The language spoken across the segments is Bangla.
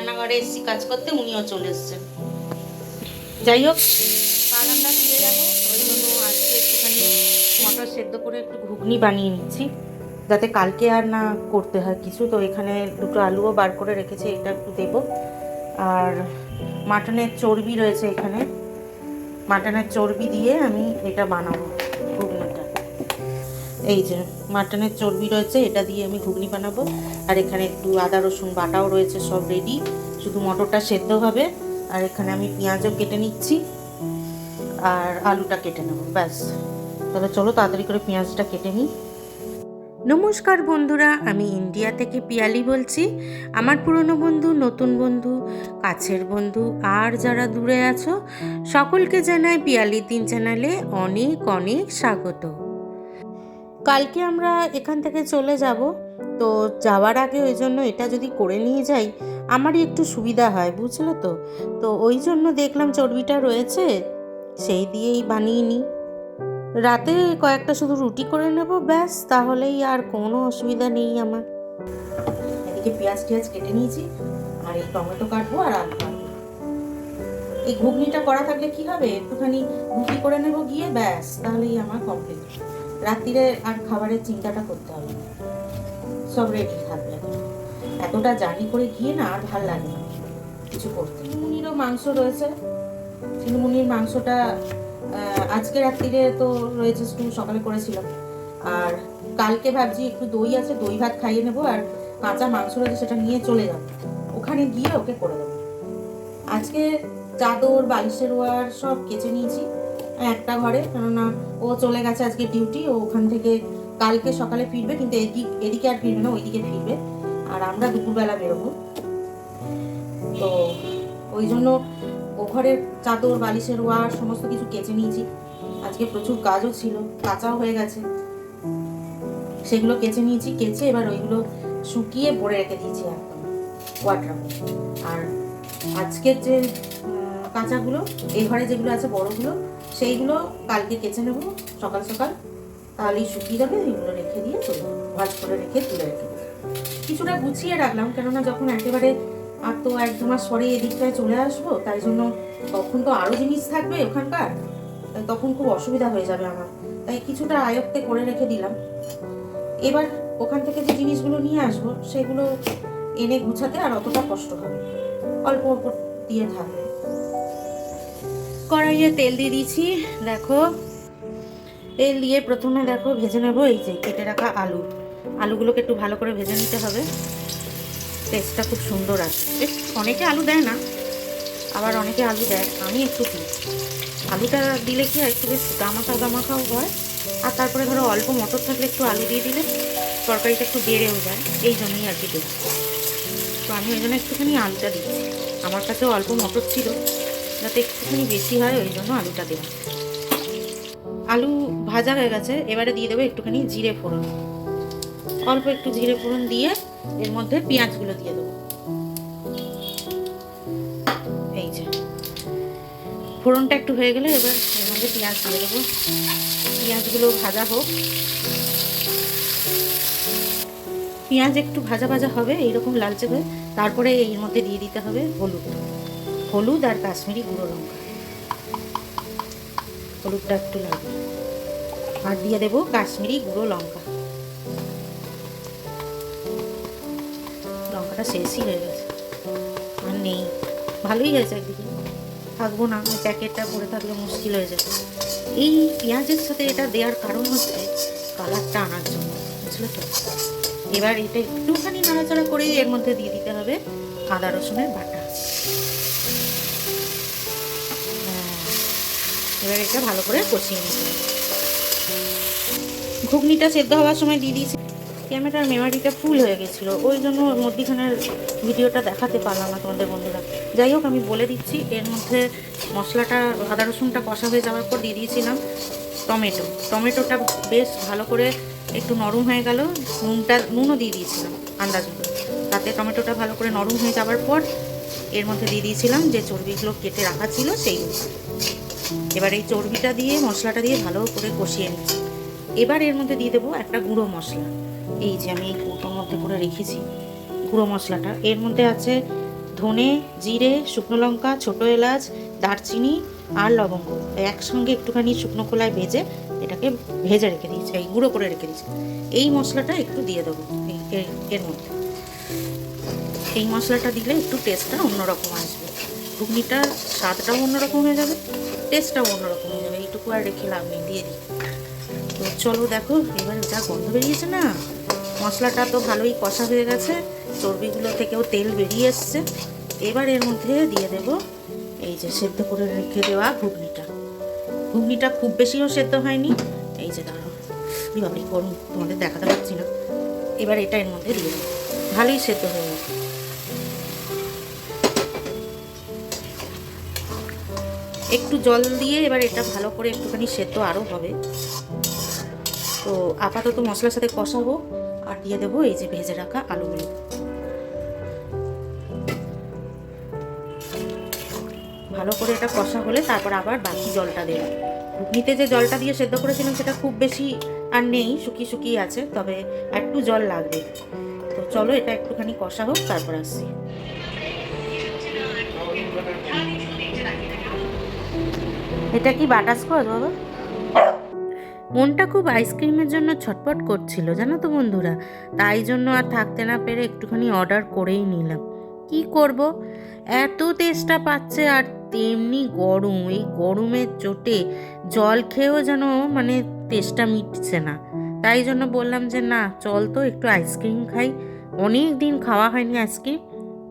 রান্নাঘরে এসেছি কাজ করতে, উনিও চলে এসেছেন। যাই হোক, কাল আমরা ফিরে যাবো, ওই জন্য আজকে একটুখানি মটর সেদ্ধ করে একটু ঘুগনি বানিয়ে নিচ্ছি, যাতে কালকে আর না করতে হয় কিছু। তো এখানে দুটো আলুও বার করে রেখেছি, এটা একটু দেবো। আর মাটনের চর্বি রয়েছে এখানে, মাটনের চর্বি দিয়ে আমি এটা বানাবো ঘুগনিটা। এই যে মাটনের চর্বি রয়েছে, এটা দিয়ে আমি ঘুগনি বানাবো। আর এখানে একটু আদা রসুন বাটাও রয়েছে, সব রেডি, শুধু মটরটা সেদ্ধ হবে। আর এখানে আমি পেঁয়াজও কেটে নিচ্ছি আর আলুটা কেটে নেব, ব্যাস। তাহলে চলো তাড়াতাড়ি করে পেঁয়াজটা কেটে নিই। নমস্কার বন্ধুরা, আমি ইন্ডিয়া থেকে পিয়ালি বলছি। আমার পুরনো বন্ধু, নতুন বন্ধু, কাছের বন্ধু আর যারা দূরে আছো, সকলকে জানাই পিয়ালির দিন চ্যানেলে অনেক অনেক স্বাগত। কালকে আমরা এখান থেকে চলে যাব, তো যাওয়ার আগে ওই জন্য এটা যদি করে নিয়ে যাই আমারই একটু সুবিধা হয়, বুঝলে তো। তো ওই জন্য দেখলাম চর্বিটা রয়েছে, সেই দিয়েই বানিয়ে নিই। রাতে কয়েকটা শুধু রুটি করে নেব, ব্যাস, তাহলেই আর কোনো অসুবিধা নেই আমার। এদিকে পেঁয়াজ টিয়াজ কেটে নিয়েছি, আর এই টমেটো কাটবো আর আলু কাটবো। এই ঘুগনিটা করা থাকলে কি হবে, একটুখানি রুটি করে নেব গিয়ে, ব্যাস, তাহলেই আমার কমপ্লিট। রাত্রিরে আর খাবারের চিন্তাটা করতে হবে না, সব রেডি থাকবে। এতটা জার্নি করে গিয়ে না আর ভাল লাগে না কিছু করতে। চিংড়িরও মাংস রয়েছে, চিংড়ির মাংসটা আজকে রাত্রিরে তো রয়েছে, সকালে করেছিলাম। আর কালকে ভাবছি একটু দই আছে, দই ভাত খাইয়ে নেবো, আর কাঁচা মাংস রয়েছে সেটা নিয়ে চলে যাবো, ওখানে গিয়ে ওকে করে দেবো। আজকে চাদর বালিশের ওয়ার সব কেচে নিয়েছি একটা ঘরে, কেননা ও চলে গেছে আজকে ডিউটি, ও ওখান থেকে কালকে সকালে ফিরবে, কিন্তু এদিকে আর ফিরবে না, ওইদিকে ফিরবে, আর আমরা দুপুরবেলা বেরোবো। তো ওই জন্য ও ঘরের চাদর বালিশের ওয়ার সমস্ত কিছু কেচে নিয়েছি। আজকে প্রচুর কাজও ছিল, কাঁচাও হয়ে গেছে, সেগুলো কেচে নিয়েছি। কেচে এবার ওইগুলো শুকিয়ে ভরে রেখে দিয়েছি একদম ওয়াটারে। আর আজকের যে কাঁচাগুলো এই ঘরে যেগুলো আছে বড়গুলো, সেইগুলো কালকে কেচে নেবো সকাল সকাল, তাহলেই শুকিয়ে যাবে। এইগুলো রেখে দিয়ে চলে ভাজ করে রেখে তুলে রেখে দেবো। কিছুটা গুছিয়ে রাখলাম, কেননা যখন একেবারে আর তো 1-2 মাস পরে এদিকটায় চলে আসবো, তাই জন্য তখন তো আরও জিনিস থাকবে ওখানকার, তাই তখন খুব অসুবিধা হয়ে যাবে আমার, তাই কিছুটা আয়ত্তে করে রেখে দিলাম। এবার ওখান থেকে যে জিনিসগুলো নিয়ে আসবো সেগুলো এনে গুছাতে আর অতটা কষ্ট হবে, অল্প অল্প দিয়ে থাকবে। কড়াইয়ে তেল দিয়ে দিয়েছি, দেখো তেল দিয়ে প্রথমে দেখো ভেজে নেবো এই যে কেটে রাখা আলুগুলোকে একটু ভালো করে ভেজে নিতে হবে, টেস্টটা খুব সুন্দর আসবে। অনেকে আলু দেয় না, আবার অনেকে আলু দেয়, আমি একটু দিই। আলুটা দিলে কি একটু বেশ গামাখাও হয়, আর তারপরে ধরো অল্প মটর থাকলে একটু আলু দিয়ে দিলে তরকারিটা একটু বেড়েও যায়, এই জন্যই আর কি দেবো। তো আমি ওই জন্য একটুখানি আলুটা দিচ্ছি, আমার কাছেও অল্প মটর ছিল, যাতে একটুখানি বেশি হয় ওই জন্য আলুটা দেবো। আলু ভাজা হয়ে গেছে, এবারে দিয়ে দেবো একটুখানি জিরে ফোড়ন, অল্প একটু জিরে ফোড়ন দিয়ে এর মধ্যে পেঁয়াজগুলো দিয়ে দেবো। এই যে ফোড়নটা একটু হয়ে গেলে এবার এর মধ্যে পেঁয়াজ দিয়ে দেবো, পেঁয়াজগুলো ভাজা হোক। পেঁয়াজ একটু ভাজা ভাজা হবে এইরকম লালচে হয়ে, তারপরে এর মধ্যে দিয়ে দিতে হবে হলুদ আর কাশ্মীরি গুঁড়ো লঙ্কা, হলুদটা একটু লাগবে, আর দিয়ে দেবো কাশ্মীরি গুঁড়ো লঙ্কা। লঙ্কাটা শেষই হয়ে গেছে, আর নেই, ভালোই হয়েছে, একদিকে থাকবো না, ওই প্যাকেটটা ভরে থাকলে মুশকিল হয়ে যাবে। এই পেঁয়াজের সাথে এটা দেওয়ার কারণ হচ্ছে কালারটা আনার জন্য, বুঝলে তো। এবার এটা একটুখানি নাড়াচাড়া করে এর মধ্যে দিয়ে দিতে হবে আদা রসুনের বাটা। এবার এটা ভালো করে কষিয়ে নিতে হবে। ঘুগনিটা সেদ্ধ হওয়ার সময় দিয়ে দিয়েছি, ক্যামেরার মেমোরিটা ফুল হয়ে গেছিলো, ওই জন্য মধ্যিখানের ভিডিওটা দেখাতে পারলাম না তোমাদের বন্ধুরা। যাই হোক, আমি বলে দিচ্ছি, এর মধ্যে মশলাটা আদা রসুনটা কষা হয়ে যাওয়ার পর দিয়ে দিয়েছিলাম টমেটোটা বেশ ভালো করে একটু নরম হয়ে গেল, নুনও দিয়ে দিয়েছিলাম আন্দাজ মতো, তাতে টমেটোটা ভালো করে নরম হয়ে যাওয়ার পর এর মধ্যে দিয়ে দিয়েছিলাম যে চর্বিগুলো কেটে রাখা ছিল সেইগুলো। এবার এই চর্বিটা দিয়ে মশলাটা দিয়ে ভালো করে কষিয়ে নিচ্ছি। এবার এর মধ্যে দিয়ে দেবো একটা গুঁড়ো মশলা, এই যে আমি এই কৌটোর মধ্যে করে রেখেছি গুঁড়ো মশলাটা। এর মধ্যে আছে ধনে, জিরে, শুকনো লঙ্কা, ছোটো এলাচ, দারচিনি আর লবঙ্গ একসঙ্গে একটুখানি শুকনো খোলায় ভেজে এটাকে ভেজে রেখে দিয়েছি, এই গুঁড়ো করে রেখে দিয়েছি। এই মশলাটা একটু দিয়ে দেবো এর মধ্যে। এই মশলাটা দিলে একটু টেস্টটা অন্যরকম আসবে, ঘুগনিটার স্বাদটাও অন্যরকম হয়ে যাবে, টেস্টটাও অন্যরকম হয়ে যাবে। এইটুকু আর রেখে লাভ নেই, দিয়ে দিই। তো চলো দেখো, এবার যা গন্ধ বেরিয়েছে না, মশলাটা তো ভালোই কষা হয়ে গেছে, চর্বিগুলো থেকেও তেল বেরিয়ে এসছে। এবার এর মধ্যে দিয়ে দেব এই যে সেদ্ধ করে রেখে দেওয়া ঘুগনিটা। ঘুগনিটা খুব বেশিও সেদ্ধ হয়নি, এই যে দাঁড়াও বাবারি গরম, তোমাদের দেখাতে পারছি না। এবার এটা এর মধ্যে দিয়ে দেবো, ভালোই সেদ্ধ হয়ে গেছে। একটু জল দিয়ে এবার এটা ভালো করে একটুখানি সেদ্ধ আরও হবে। তো আপাতত মশলার সাথে কষাবো, আর দিয়ে দেবো এই যে ভেজে রাখা আলুগুলো। ভালো করে এটা কষা হলে তারপর আবার বাকি জলটা দেবো। ঘুগনিতে যে জলটা দিয়ে সেদ্ধ করেছিলাম সেটা খুব বেশি আর নেই, শুকিয়ে শুকিয়ে আছে, তবে একটু জল লাগবে। তো চলো এটা একটুখানি কষা হোক, তারপর আসছি। এটা কি বাটারস্কচ বাবা? মনটা খুব আইসক্রিমের জন্য ছটপট করছিল জানো তো বন্ধুরা, তাই জন্য আর থাকতে না পেরে একটুখানি অর্ডার করেই নিলাম। কি করব, এত তেষ্টা পাচ্ছে, আর তেমনি গরম, এই গরমের চোটে জল খেয়েও যেন মানে তেষ্টা মিটছে না। তাই জন্য বললাম যে না চল তো একটু আইসক্রিম খাই, অনেক দিন খাওয়া হয়নি আইসক্রিম।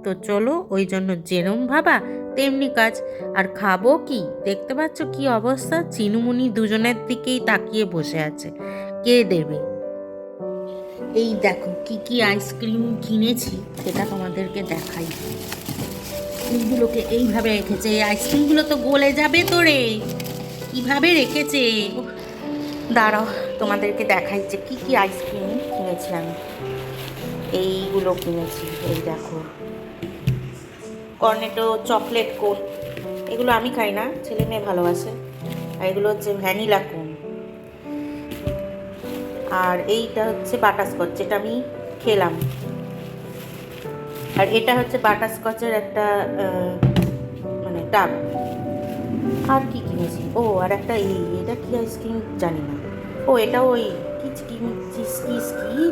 তো চলো, ওই জন্য যেরম ভাবা তেমনি কাজ। আর খাবো কি, দেখতে পাচ্ছ কি অবস্থা, চিনুমুনি দুজনের দিকেই তাকিয়ে বসে আছে, কে দেবে। এই দেখো কি কি আইসক্রিম কিনেছি, সেটা তোমাদেরকে দেখাই। এইগুলোকে এইভাবে রেখেছে, এই আইসক্রিমগুলো তো গলে যাবে তো রে, কিভাবে রেখেছে। দাঁড়াও তোমাদেরকে দেখাই যে কি কি আইসক্রিম কিনেছি আমি। এইগুলো কিনেছি, এই দেখো কর্নেটো চকলেট কোন, এগুলো আমি খাই না, ছেলে মেয়ে ভালোবাসে। আর এগুলো হচ্ছে ভ্যানিলা কোন, আর এইটা হচ্ছে বাটারস্কচ যেটা আমি খেলাম, আর এটা হচ্ছে বাটারস্কচের একটা মানে টাব। আর কি কিনেছি, ও আর একটা এটা কি আইসক্রিম জানি না, ও এটাও ওই কি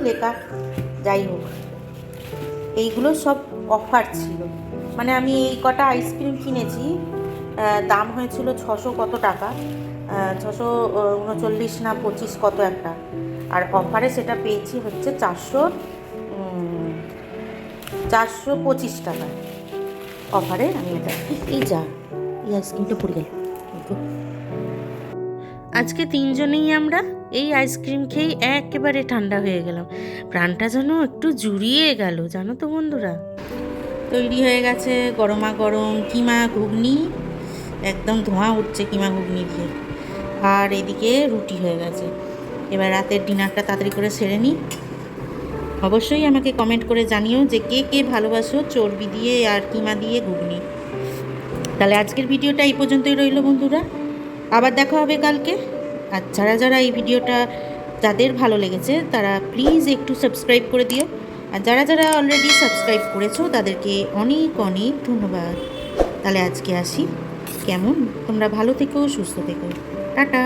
লেখা, যাই হোক এইগুলো সব অফার ছিল। মানে আমি এই কটা আইসক্রিম কিনেছি, দাম হয়েছিল 600 কত টাকা, 639 না 25 কত একটা, আর অফারে সেটা পেয়েছি হচ্ছে 425 টাকা অফারে আমি এটা। এই যা এই আইসক্রিমটা পড়ে গেল। আজকে তিনজনেই আমরা এই আইসক্রিম খেয়েই একেবারে ঠান্ডা হয়ে গেলাম, প্রাণটা যেন একটু জুড়িয়ে গেল জানো তো বন্ধুরা। তৈরি হয়ে গেছে গরমা গরম কিমা ঘুগনি, একদম ধোঁয়া উঠছে কিমা ঘুগনি দিয়ে, আর এদিকে রুটি হয়ে গেছে। এবার রাতের ডিনারটা তাড়াতাড়ি করে সেরে নিই। অবশ্যই আমাকে কমেন্ট করে জানিও যে কে কে ভালোবাসো চর্বি দিয়ে আর কিমা দিয়ে ঘুগনি। তাহলে আজকের ভিডিওটা এই পর্যন্তই রইল বন্ধুরা, আবার দেখা হবে কালকে। আর যারা যারা এই ভিডিওটা যাদের ভালো লেগেছে তারা প্লিজ একটু সাবস্ক্রাইব করে দিও, আর যারা যারা অলরেডি সাবস্ক্রাইব করেছো তাদেরকে অনেক অনেক ধন্যবাদ। তাহলে আজকে আসি, কেমন, তোমরা ভালো থেকো, সুস্থ থেকো, টাটা।